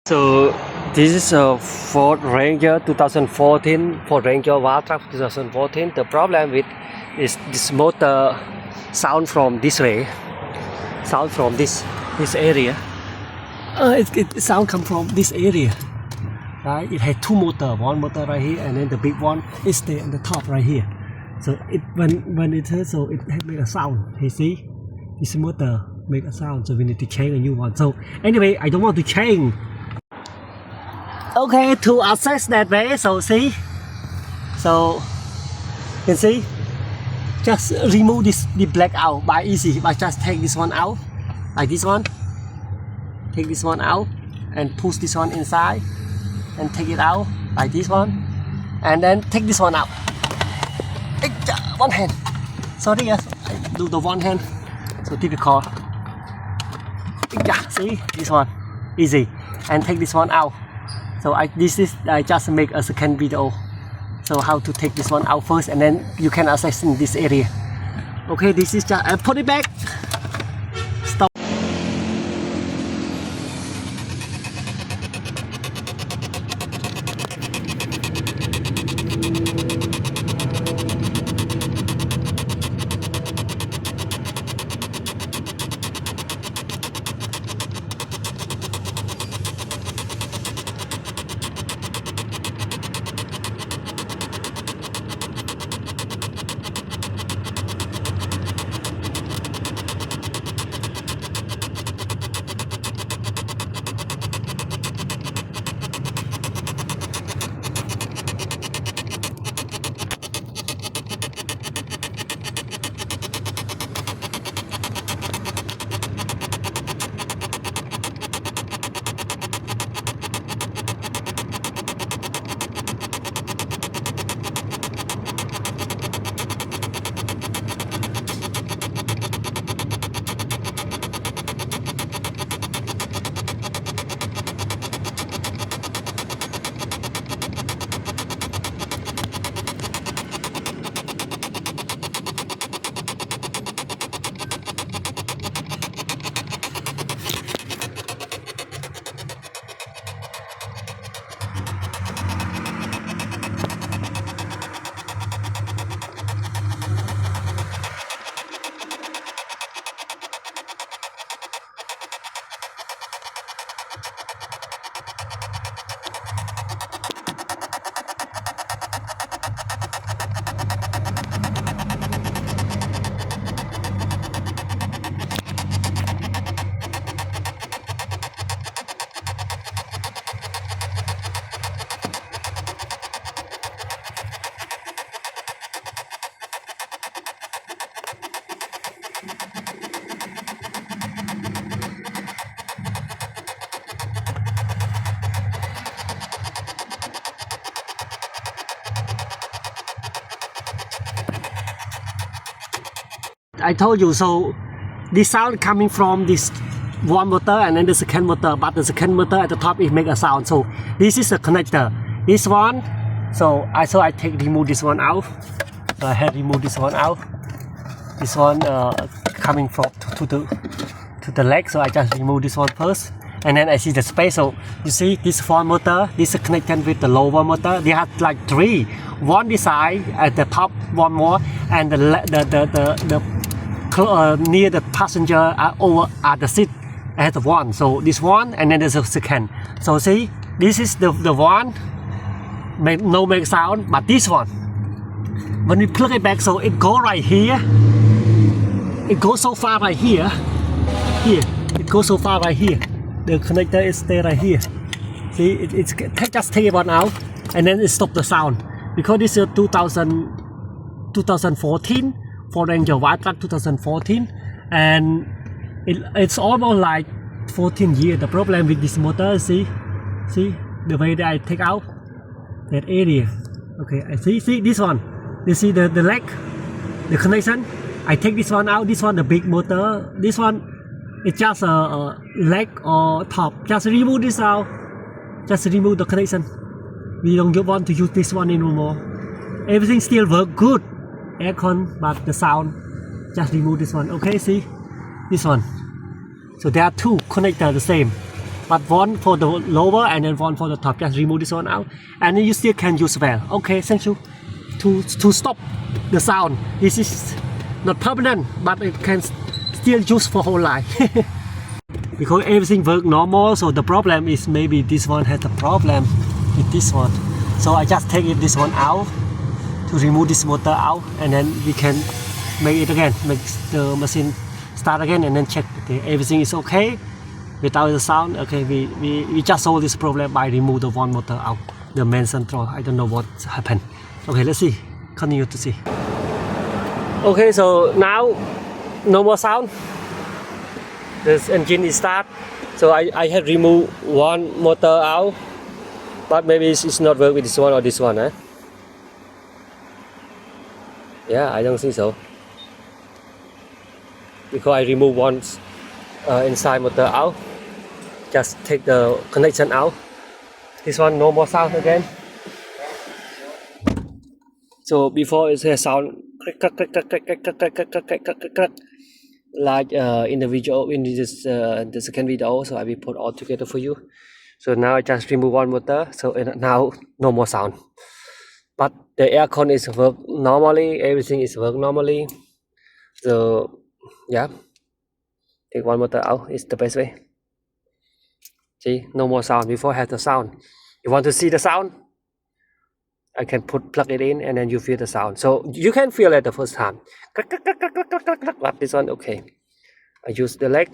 So this is a Ford Ranger 2014, Ford Ranger Wild Truck 2014. The problem with is this motor sound from this way, sound from this area. It sound come from this area, right? It had two motor, one motor right here, and then the big one is stay on the top right here. So it when it hits, so it make a sound. You see, this motor make a sound, so we need to change a new one. So anyway, I don't want to change. Okay, to access that way, so see, so you can see, just remove the black out by easy, by just take this one out, like this one, take this one out, and push this one inside, and take it out, like this one, and then take this one out. One hand, sorry yes, I do the one hand, so difficult. See, this one, easy, and take this one out. So I just make a second video. So how to take this one out first, and then you can access in this area. Okay, this is just I put it back. Stop. I told you, so the sound coming from this one motor and then the second motor, but the second motor at the top it make a sound. So this is a connector. This one, so I remove this one out. So I have removed this one out. This one coming from to the leg, so I just remove this one first, and then I see the space. So you see this front motor, this is connected with the lower motor. They have like three, one this side at the top, one more, and the near the passenger over at the seat I have the one. So this one, and then there's a second. So see, this is the one make sound, but this one, when we plug it back, so it go right here. It goes so far right here. It goes so far right here. The connector is stay right here. See, it's just take one out, and then it stop the sound, because this is 2014 Ford Ranger Wild Truck 2014, and it's almost like 14 years. The problem with this motor, see the way that I take out that area. Okay, I see this one. You see the leg, the connection. I take this one out. This one the big motor. This one it's just a leg or top. Just remove this out. Just remove the connection. We don't want to use this one anymore. Everything still work good. Aircon, but the sound, just remove this one. Okay, see this one. So there are two connectors the same, but one for the lower and then one for the top. Just remove this one out, and then you still can use well. Okay, thank you. To stop the sound, this is not permanent, but it can still use for whole life. Because everything work normal, so the problem is maybe this one has a problem with this one. So I just take this one out to remove this motor out, and then we can make it again, make the machine start again, and then check everything is okay without the sound. Okay, we just solve this problem by remove the one motor out, the main control. I don't know what happened. Okay, let's see, continue to see. Okay, so now no more sound. This engine is start. So I had removed one motor out, but maybe it's not work with this one or this one, eh? Yeah, I don't think so. Because I remove one inside motor out, just take the connection out. This one no more sound again. So before it has sound like in the video, in this the second video, so I will put all together for you. So now I just remove one motor, so now no more sound. But the aircon is work normally, everything is work normally. So yeah, take one motor out is the best way. See, no more sound. Before had the sound. You want to see the sound? I can plug it in, and then you feel the sound. So you can feel it the first time. But this one, okay. I use the leg.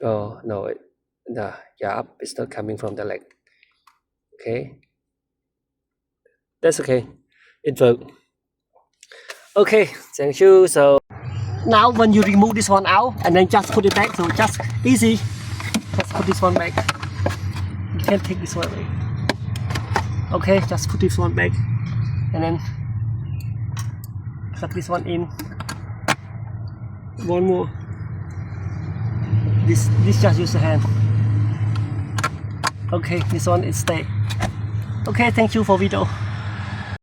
Oh no, it's not coming from the leg. Okay, that's okay. It worked. Okay, thank you. So now when you remove this one out and then just put it back, so just easy. Just put this one back. You can take this one away. Okay, just put this one back and then plug this one in. One more. This just use the hand. Okay, this one is stay. Okay, thank you for video.